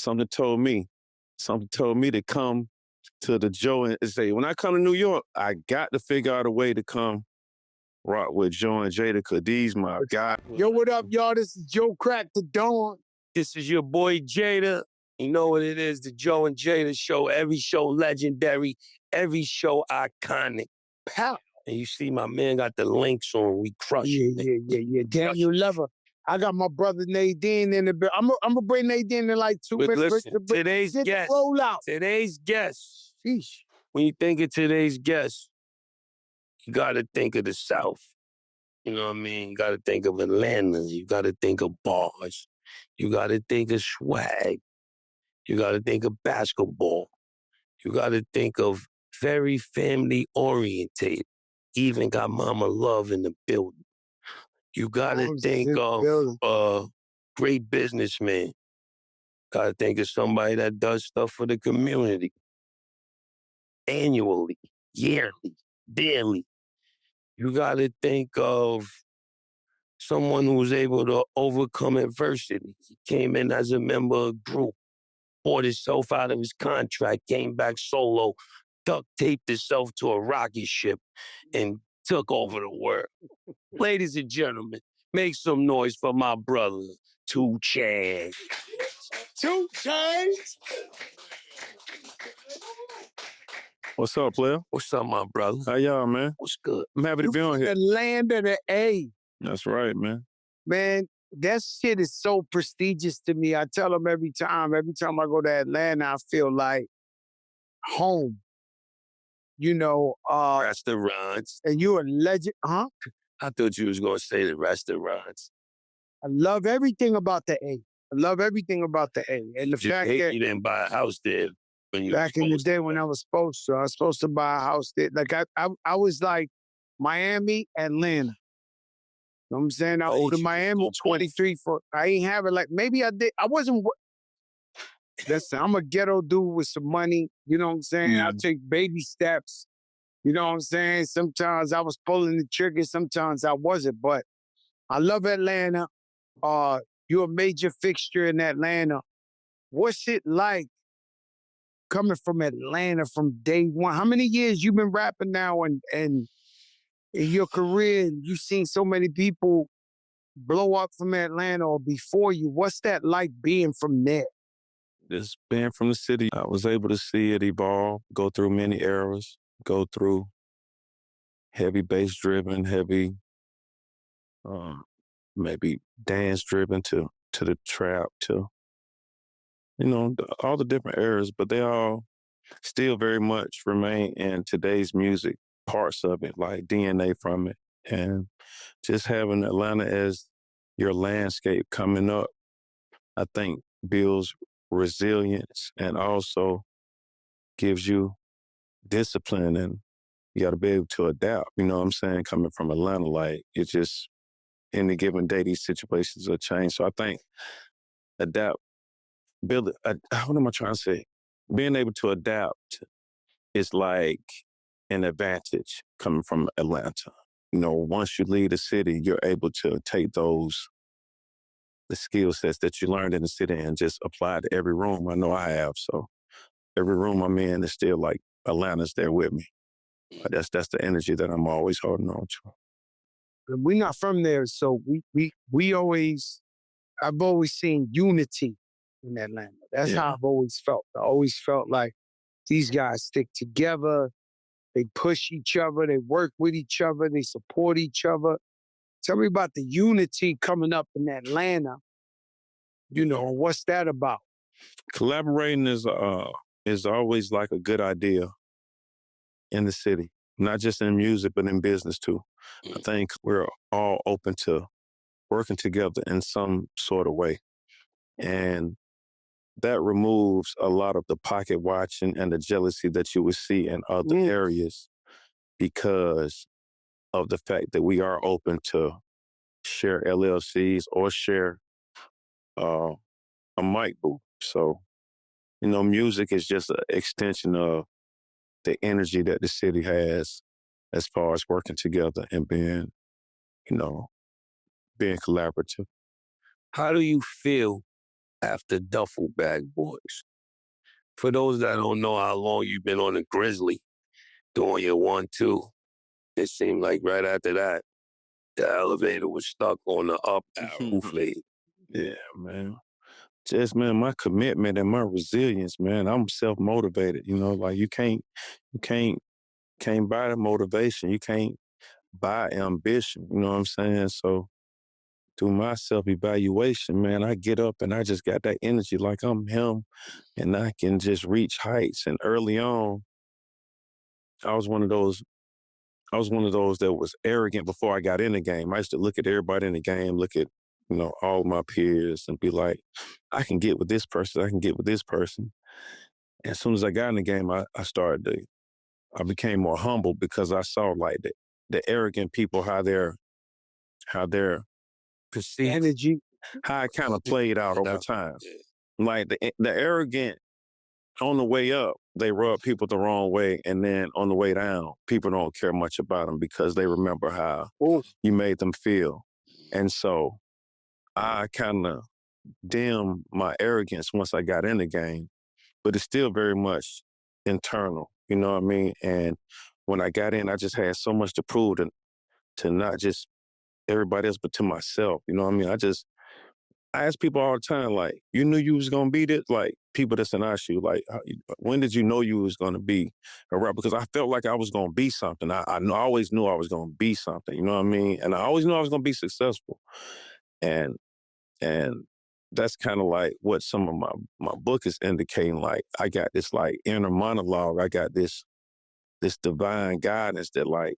something told me to come to the Joe and say, when I come to New York, I got to figure out a way to come rock with Joe and Jada, because these my guys. Yo, what up, y'all? This is Joe Crack the Dawn. This is your boy Jada. You know what it is, the Joe and Jada Show. Every show legendary, every show iconic. Pow. And you see my man got the links on. We crush it. Yeah. Damn, you love her. I got my brother Nadine in the bit. I'm gonna bring Nadine in like 2 minutes. Listen, today's guest. Roll out. Today's guest. Sheesh. When you think of today's guest, you gotta think of the South. You know what I mean? You gotta think of Atlanta. You gotta think of bars. You gotta think of swag. You gotta think of basketball. You gotta think of very family oriented. Even got Mama Love in the building. You gotta think of great businessman. Gotta think of somebody that does stuff for the community. Annually, yearly, daily. You gotta think of someone who was able to overcome adversity. He came in as a member of a group, bought himself out of his contract, came back solo, duct taped himself to a rocket ship, and took over the world. Ladies and gentlemen, make some noise for my brother, 2 Chainz. 2 Chainz. What's up, player? What's up, my brother? How y'all, man? What's good? I'm happy to be on here. The land of the A. That's right, man. Man, that shit is so prestigious to me. I tell them every time I go to Atlanta, I feel like home. You know, Restaurants. And you're a legend, huh? I thought you was gonna say the restaurants. I love everything about the A. I love everything about the A. And the fact that you didn't buy a house there when you back in the day when I was supposed to buy a house there. Like I was like Miami, Atlanta. You know what I'm saying? I owed to Miami 23 for I ain't have it like maybe I did. I wasn't. Listen, I'm a ghetto dude with some money. You know what I'm saying? I take baby steps. You know what I'm saying? Sometimes I was pulling the trigger. Sometimes I wasn't. But I love Atlanta. You're a major fixture in Atlanta. What's it like coming from Atlanta from day one? How many years you been rapping now and in your career? You've seen so many people blow up from Atlanta or before you. What's that like being from there? Just being from the city, I was able to see it evolve, go through many eras, go through heavy bass driven, heavy maybe dance driven to the trap, to, you know, all the different eras, but they all still very much remain in today's music, parts of it, like DNA from it. And just having Atlanta as your landscape coming up, I think builds resilience and also gives you discipline, and you got to be able to adapt. You know what I'm saying? Coming from Atlanta, like it's just any given day, these situations will change. So I think what am I trying to say? Being able to adapt is like an advantage coming from Atlanta. You know, once you leave the city, you're able to take the skill sets that you learned in the city and just apply to every room. I know I have. So every room I'm in is still like Atlanta's there with me. But that's the energy that I'm always holding on to. We're not from there, so I've always seen unity in Atlanta. That's how I've always felt. I always felt like these guys stick together, they push each other, they work with each other, they support each other. Tell me about the unity coming up in Atlanta. You know, what's that about? Collaborating is always like a good idea in the city, not just in music, but in business too. I think we're all open to working together in some sort of way. And that removes a lot of the pocket watching and the jealousy that you would see in other areas, because of the fact that we are open to share LLCs or share a mic booth. So, you know, music is just an extension of the energy that the city has as far as working together and being collaborative. How do you feel after Duffel Bag Boyz. For those that don't know how long you've been on the Grizzly, doing your 1-2, it seemed like right after that, the elevator was stuck on the up arrow fade. Yeah, man. Just, man, my commitment and my resilience, man, I'm self-motivated, you know, like you can't buy the motivation. You can't buy ambition, you know what I'm saying? So through my self-evaluation, man, I get up and I just got that energy like I'm him and I can just reach heights. And early on, I was one of those that was arrogant before I got in the game. I used to look at everybody in the game, look at, you know, all my peers and be like, I can get with this person, I can get with this person. And as soon as I got in the game, I became more humble because I saw like the arrogant people, how they're perceived, Energy. how it kind of played out over time. Like the arrogant on the way up, they rub people the wrong way, and then on the way down, people don't care much about them because they remember how you made them feel. And so I kind of dimmed my arrogance once I got in the game, but it's still very much internal, you know what I mean? And when I got in, I just had so much to prove to not just everybody else, but to myself, you know what I mean? I ask people all the time, like, you knew you was gonna be this? Like, people that's in our shoe, like, when did you know you was gonna be a rapper? Because I felt like I was gonna be something. I always knew I was gonna be something, you know what I mean? And I always knew I was gonna be successful. And that's kind of like what some of my book is indicating. Like, I got this like inner monologue. I got this divine guidance that like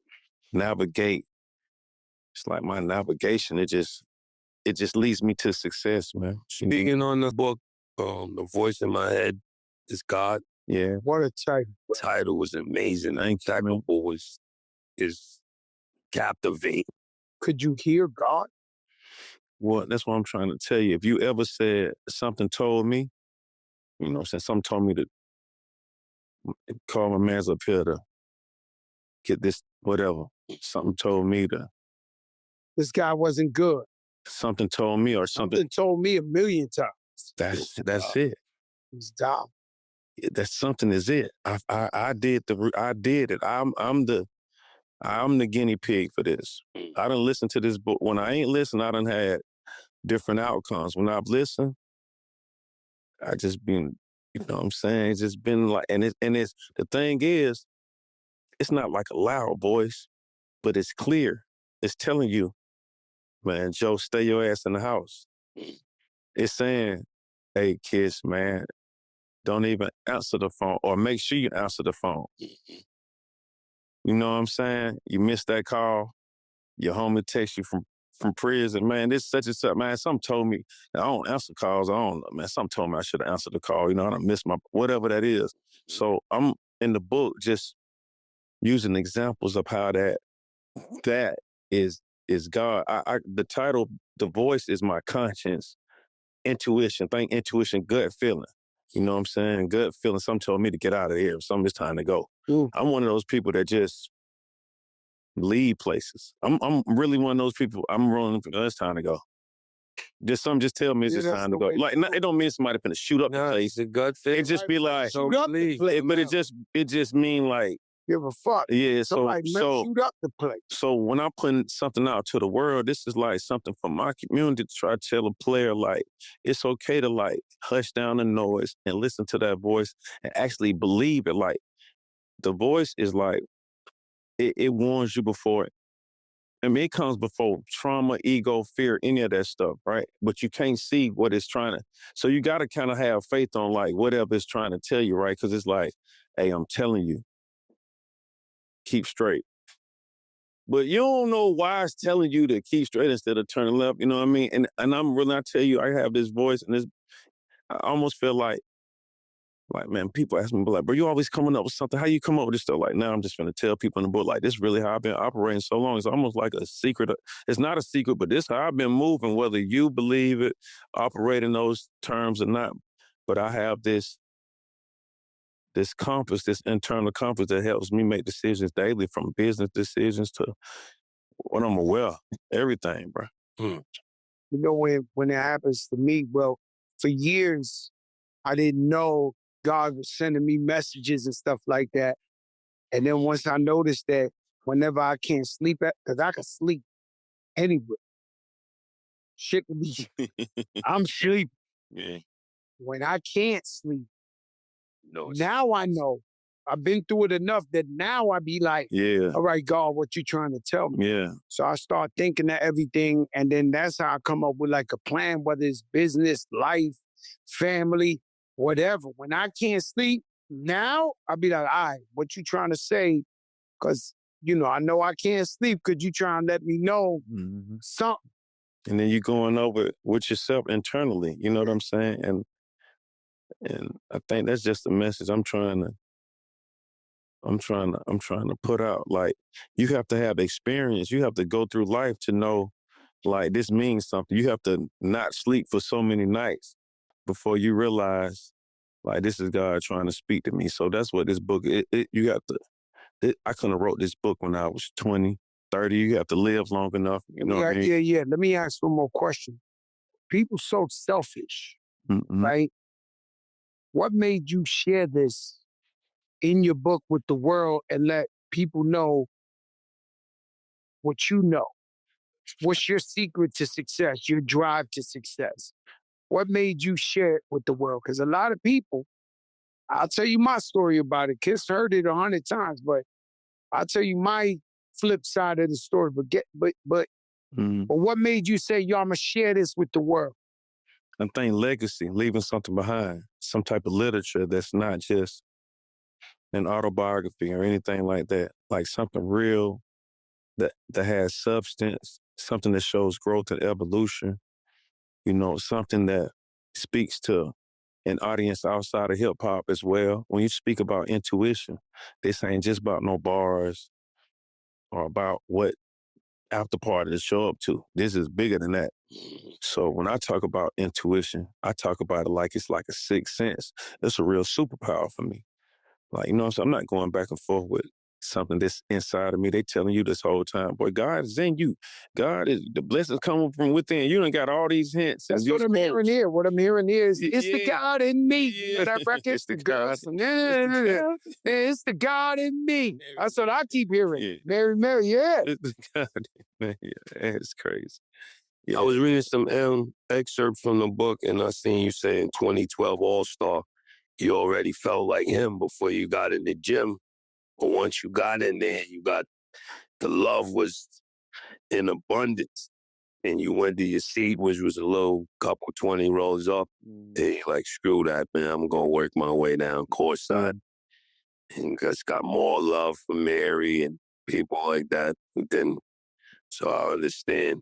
navigate. It's like my navigation. It just leads me to success, man. Speaking on the book, The Voice in My Head is God. Yeah. What a title. Title was amazing. Untackable is captivating. Could you hear God? Well, that's what I'm trying to tell you. If you ever said something told me, you know, since something told me to call my mans up here to get this, whatever. Something told me to. This guy wasn't good. Something told me or something. Something told me a million times. That's it. It's dumb. That something is it. I did it. I'm the guinea pig for this. I done listened to this book. When I ain't listened, I done had different outcomes. When I've listened, I just been, you know what I'm saying? It's just been like, and it's the thing is, it's not like a loud voice, but it's clear. It's telling you, man, Joe, stay your ass in the house. It's saying, hey, kids, man, don't even answer the phone or make sure you answer the phone. You know what I'm saying? You missed that call. Your homie texts you from prison. Man, this such and such. Man, something told me, I don't answer calls. I don't know, man. Something told me I should have answered the call. You know, I done missed my, whatever that is. So I'm in the book just using examples of how that is God. The title, The Voice is my conscience, intuition, gut feeling. You know what I'm saying? Gut feeling. Something told me to get out of here. Something is time to go. I'm one of those people that just leave places. I'm really one of those people. I'm rolling. It's time to go. Something just tell me it's just time to go. Like, it don't mean somebody finna shoot up the place. It's a gut feeling. It just be like, shoot up the place. but it just mean like, give a fuck. Yeah, Somebody shoot up the place. So when I'm putting something out to the world, this is like something for my community to try to tell a player, like, it's okay to like hush down the noise and listen to that voice and actually believe it. Like, the voice is like, it warns you before it. I mean, it comes before trauma, ego, fear, any of that stuff, right? But you can't see what it's trying to. So you got to kind of have faith on like whatever it's trying to tell you, right? Because it's like, hey, I'm telling you, keep straight. But you don't know why it's telling you to keep straight instead of turning left, you know what I mean? And I tell you, I have this voice and I almost feel like, man, people ask me, like, bro, you always coming up with something. How you come up with this stuff? Like, now I'm just going to tell people in the book, like, this is really how I've been operating so long. It's almost like a secret. It's not a secret, but this is how I've been moving, whether you believe it, operate in those terms or not. But I have this compass, this internal compass that helps me make decisions daily, from business decisions to what I'm aware of, everything, bro. You know, when it happens to me, well, for years, I didn't know God was sending me messages and stuff like that. And then once I noticed that whenever I can't sleep, because I can sleep anywhere, shit can be, I'm sleeping. Yeah. When I can't sleep, No, now I know. I've been through it enough that now I be like, Yeah. all right, God, what you trying to tell me? Yeah. So I start thinking of everything, and then that's how I come up with like a plan, whether it's business, life, family, whatever. When I can't sleep, now I'll be like, all right, what you trying to say? Because, I know I can't sleep. Could you try and let me know Mhm. something? And then you're going over with yourself internally. You know what I'm saying? And I think that's just the message I'm trying to put out. Like, you have to have experience. You have to go through life to know, like, this means something. You have to not sleep for so many nights before you realize, like, this is God trying to speak to me. So that's what this book, you have to, I couldn't have wrote this book when I was 20, 30. You have to live long enough. You know what I mean? Yeah. Let me ask one more question. People so selfish, Mm-mm. right? What made you share this in your book with the world and let people know what you know? What's your secret to success, your drive to success? What made you share it with the world? Because a lot of people, I'll tell you my story about it. Kiss heard it 100 times, but I'll tell you my flip side of the story. But Mm. what made you say, yo, I'm gonna share this with the world? I think legacy, leaving something behind, some type of literature that's not just an autobiography or anything like that. Like something real that has substance, something that shows growth and evolution, something that speaks to an audience outside of hip hop as well. When you speak about intuition, this ain't just about no bars or about what after party to show up to. This is bigger than that. So when I talk about intuition, I talk about it like it's like a sixth sense. It's a real superpower for me. Like, so I'm not going back and forth with something that's inside of me. They telling you this whole time, boy, God is in you. God is, the blessings coming from within. You done got all these hints. That's what I'm hearing here. What I'm hearing here is, it's the God in me. Yeah. That record, It's the God. It's the God in me. That's what I keep hearing. Yeah. Mary, yeah. It's the God. Man, yeah, it's crazy. Yeah. I was reading some excerpts from the book, and I seen you say in 2012 All-Star, you already felt like him before you got in the gym. But once you got in there, the love was in abundance. And you went to your seat, which was a little couple 20 rows up. And you're like, screw that, man. I'm going to work my way down courtside. And just got more love for Mary and people like that. So I understand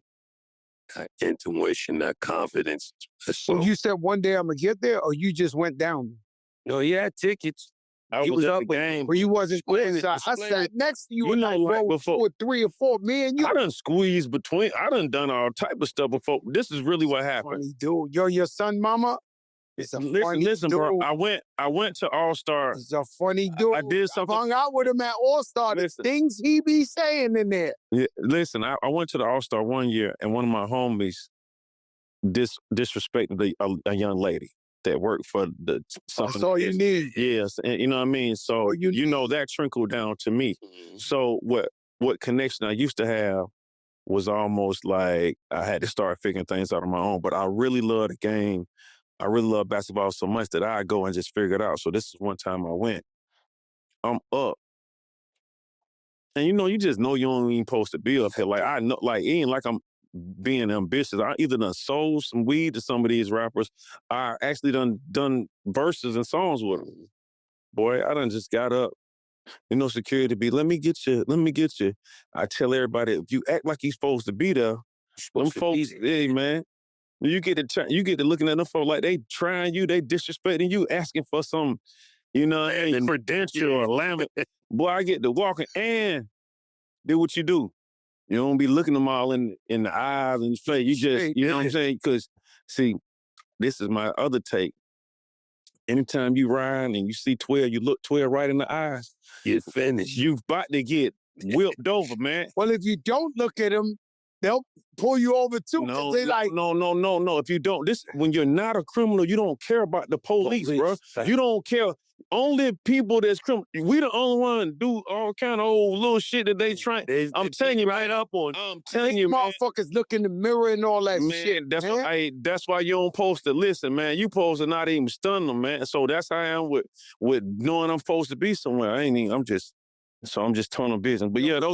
that intuition, that confidence. So you said one day I'm going to get there, or you just went down? No, he had tickets. I was up the game. But you wasn't Explain it, courtside. I explain sat it. next to you, You and know, I like rolled before- 2 or 3 or 4. Me and you. I done squeezed between. I done all type of stuff before. This is really what happened. Funny dude. Yo, your son, mama, is a funny Listen, dude. bro. I went to All Star. He's a funny dude. I did something. Hung out with him at All Star. The Listen. things he be saying in there. Yeah, listen, I went to the All Star one year, and one of my homies disrespected a young lady that worked for the something. That's all you need. Yes, and you know what I mean. So that trickled down to me. So what connection I used to have was almost like I had to start figuring things out on my own. But I really love the game. I really love basketball so much that I go and just figure it out. So this is one time I went. I'm up. And you just know you ain't even supposed to be up here. Like I know, like it ain't like I'm being ambitious. I either done sold some weed to some of these rappers, I actually done verses and songs with them. Boy, I done just got up. Security be, let me get you. I tell everybody, if you act like you're supposed to be there, them folks, hey man, you get to looking at them folks like they trying you, they disrespecting you, asking for some, credential or lamb. Boy, I get to walking and do what you do. You don't be looking them all in the eyes and face. You just, you know what I'm saying? Because, see, this is my other take. Anytime you ride and you see 12, you look 12 right in the eyes. You're finished. You about to get whipped over, man. Well, if you don't look at him, they'll pull you over too. No, They no, like, no. If you don't, when you're not a criminal, you don't care about the police, bro. You don't care. Only people that's criminal. We the only one do all kind of old little shit that they try. I'm telling you, right up on. I'm telling you, man. Motherfuckers look in the mirror and all that shit. That's why you don't supposed to listen, man. You supposed to not even stun them, man. So that's how I am with knowing I'm supposed to be somewhere. I'm just turning business. But yeah, those